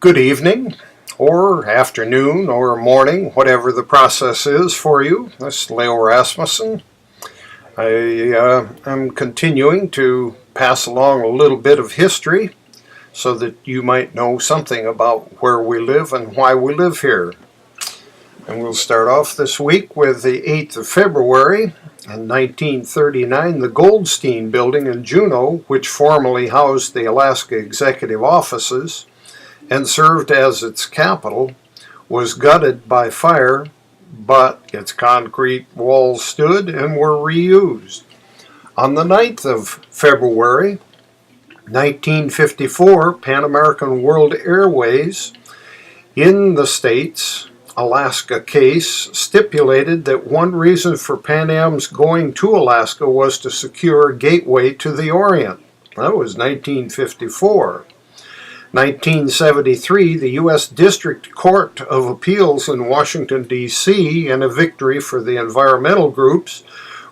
Good evening, or afternoon, or morning, whatever the process is for you. This is Leo Rasmussen. I am continuing to pass along a little bit of history so that you might know something about where we live and why we live here. And we'll start off this week with the 8th of February. In 1939, the Goldstein Building in Juneau, which formerly housed the Alaska Executive Offices and served as its capital, was gutted by fire, but its concrete walls stood and were reused. On the 9th of February, 1954, Pan American World Airways in the state's Alaska case stipulated that one reason for Pan Am's going to Alaska was to secure a gateway to the Orient. That was 1954. 1973, the U.S. District Court of Appeals in Washington, D.C., in a victory for the environmental groups,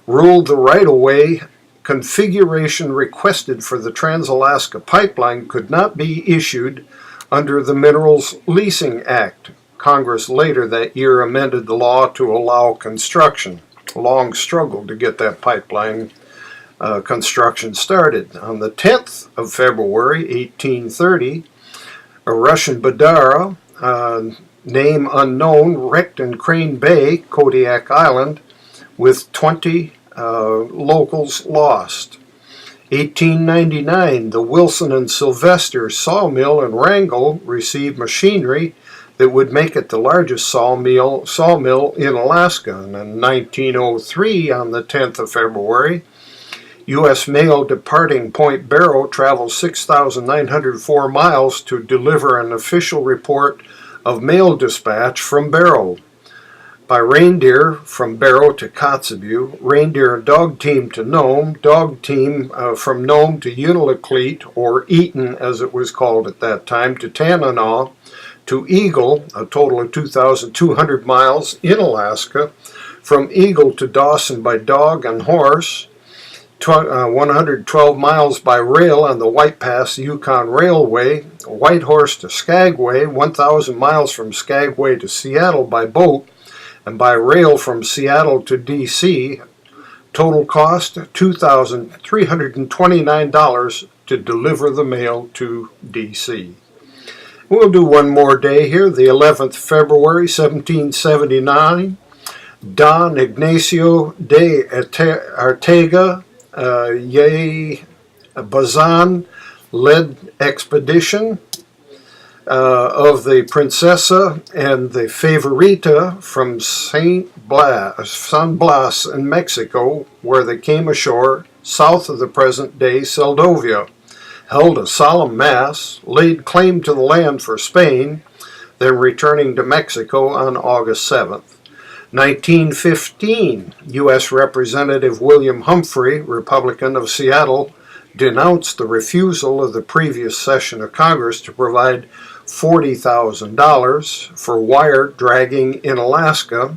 ruled the right-of-way configuration requested for the Trans-Alaska Pipeline could not be issued under the Minerals Leasing Act. Congress later that year amended the law to allow construction. A long struggle to get that pipeline construction started. On the 10th of February, 1830, a Russian Badara, name unknown, wrecked in Crane Bay, Kodiak Island, with 20 locals lost. 1899, the Wilson and Sylvester sawmill in Wrangell received machinery that would make it the largest sawmill in Alaska. And in 1903, on the 10th of February, U.S. mail departing Point Barrow traveled 6,904 miles to deliver an official report of mail dispatch from Barrow. By reindeer from Barrow to Kotzebue, reindeer and dog team to Nome, dog team from Nome to Unalakleet, or Eaton as it was called at that time, to Tanana, to Eagle, a total of 2,200 miles in Alaska, from Eagle to Dawson by dog and horse, 112 miles by rail on the White Pass Yukon Railway, Whitehorse to Skagway, 1,000 miles from Skagway to Seattle by boat, and by rail from Seattle to D.C. Total cost $2,329 to deliver the mail to D.C. We'll do one more day here, the 11th February, 1779. Don Ignacio de Arteaga Bazan led expedition of the Princesa and the Favorita from San Blas in Mexico, where they came ashore south of the present-day Seldovia, held a solemn mass, laid claim to the land for Spain, then returning to Mexico on August 7th. 1915, U.S. Representative William Humphrey, Republican of Seattle, denounced the refusal of the previous session of Congress to provide $40,000 for wire dragging in Alaska,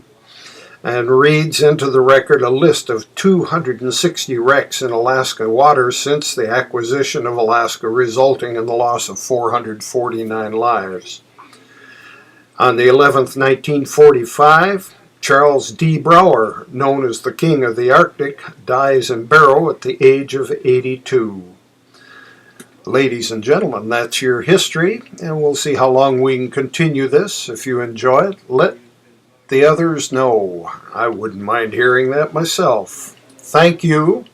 and reads into the record a list of 260 wrecks in Alaska waters since the acquisition of Alaska, resulting in the loss of 449 lives. On the 11th, 1945, Charles D. Brower, known as the King of the Arctic, dies in Barrow at the age of 82. Ladies and gentlemen, that's your history, and we'll see how long we can continue this. If you enjoy it, let the others know. I wouldn't mind hearing that myself. Thank you.